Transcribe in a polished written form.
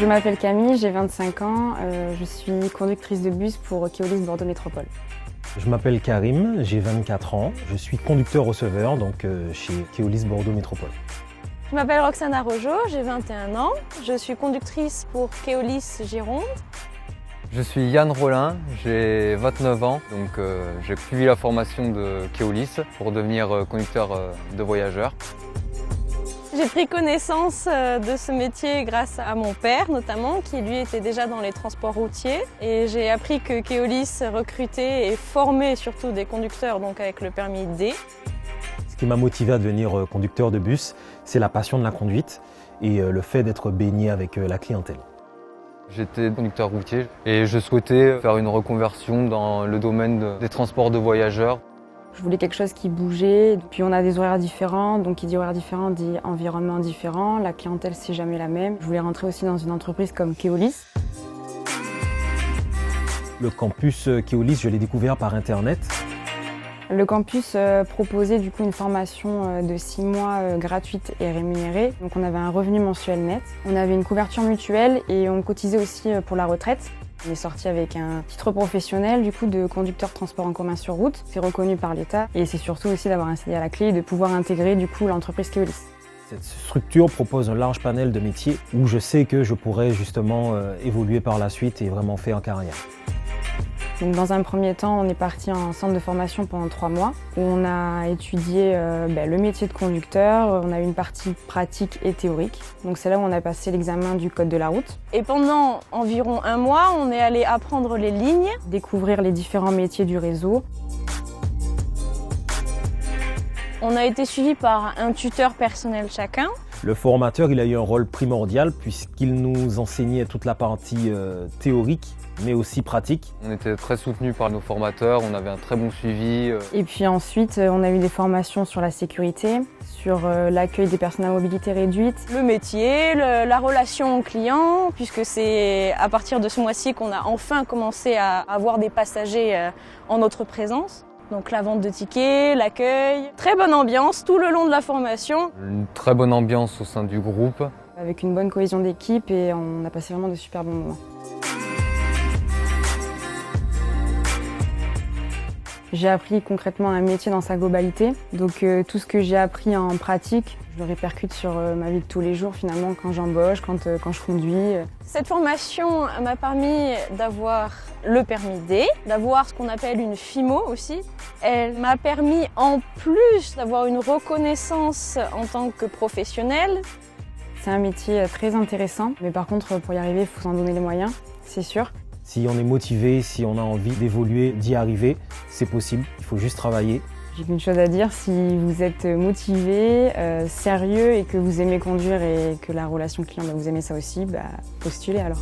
Je m'appelle Camille, j'ai 25 ans, je suis conductrice de bus pour Keolis Bordeaux Métropole. Je m'appelle Karim, j'ai 24 ans, je suis conducteur-receveur chez Keolis Bordeaux Métropole. Je m'appelle Roxana Rojo, j'ai 21 ans, je suis conductrice pour Keolis Gironde. Je suis Yann Rollin, j'ai 29 ans, donc j'ai suivi la formation de Keolis pour devenir conducteur de voyageurs. J'ai pris connaissance de ce métier grâce à mon père notamment, qui lui était déjà dans les transports routiers. Et j'ai appris que Keolis recrutait et formait surtout des conducteurs donc avec le permis D. Ce qui m'a motivé à devenir conducteur de bus, c'est la passion de la conduite et le fait d'être baigné avec la clientèle. J'étais conducteur routier et je souhaitais faire une reconversion dans le domaine des transports de voyageurs. Je voulais quelque chose qui bougeait, puis on a des horaires différents, donc qui dit horaires différents dit environnement différent, la clientèle c'est jamais la même. Je voulais rentrer aussi dans une entreprise comme Keolis. Le campus Keolis, je l'ai découvert par internet. Le campus proposait du coup une formation de 6 mois gratuite et rémunérée. Donc on avait un revenu mensuel net, on avait une couverture mutuelle et on cotisait aussi pour la retraite. On est sorti avec un titre professionnel du coup de conducteur transport en commun sur route. C'est reconnu par l'État et c'est surtout aussi d'avoir un CDI à la clé et de pouvoir intégrer du coup l'entreprise Keolis. Cette structure propose un large panel de métiers où je sais que je pourrais justement évoluer par la suite et vraiment faire carrière. Donc dans un premier temps, on est parti en centre de formation pendant 3 mois où on a étudié le métier de conducteur. On a eu une partie pratique et théorique. Donc c'est là où on a passé l'examen du code de la route. Et pendant environ 1 mois, on est allé apprendre les lignes, découvrir les différents métiers du réseau. On a été suivi par un tuteur personnel chacun. Le formateur, il a eu un rôle primordial puisqu'il nous enseignait toute la partie théorique, mais aussi pratique. On était très soutenus par nos formateurs, on avait un très bon suivi. Et puis ensuite, on a eu des formations sur la sécurité, sur l'accueil des personnes à mobilité réduite. Le métier, la relation client, puisque c'est à partir de ce mois-ci qu'on a enfin commencé à avoir des passagers en notre présence. Donc la vente de tickets, l'accueil, très bonne ambiance tout le long de la formation. Une très bonne ambiance au sein du groupe. Avec une bonne cohésion d'équipe et on a passé vraiment de super bons moments. J'ai appris concrètement un métier dans sa globalité. Donc tout ce que j'ai appris en pratique, je le répercute sur ma vie de tous les jours finalement quand j'embauche, quand je conduis. Cette formation m'a permis d'avoir le permis D, d'avoir ce qu'on appelle une FIMO aussi. Elle m'a permis en plus d'avoir une reconnaissance en tant que professionnelle. C'est un métier très intéressant, mais par contre pour y arriver, il faut s'en donner les moyens, c'est sûr. Si on est motivé, si on a envie d'évoluer, d'y arriver, c'est possible, il faut juste travailler. J'ai qu'une chose à dire, si vous êtes motivé, sérieux et que vous aimez conduire et que la relation client, vous aimez ça aussi, postulez alors.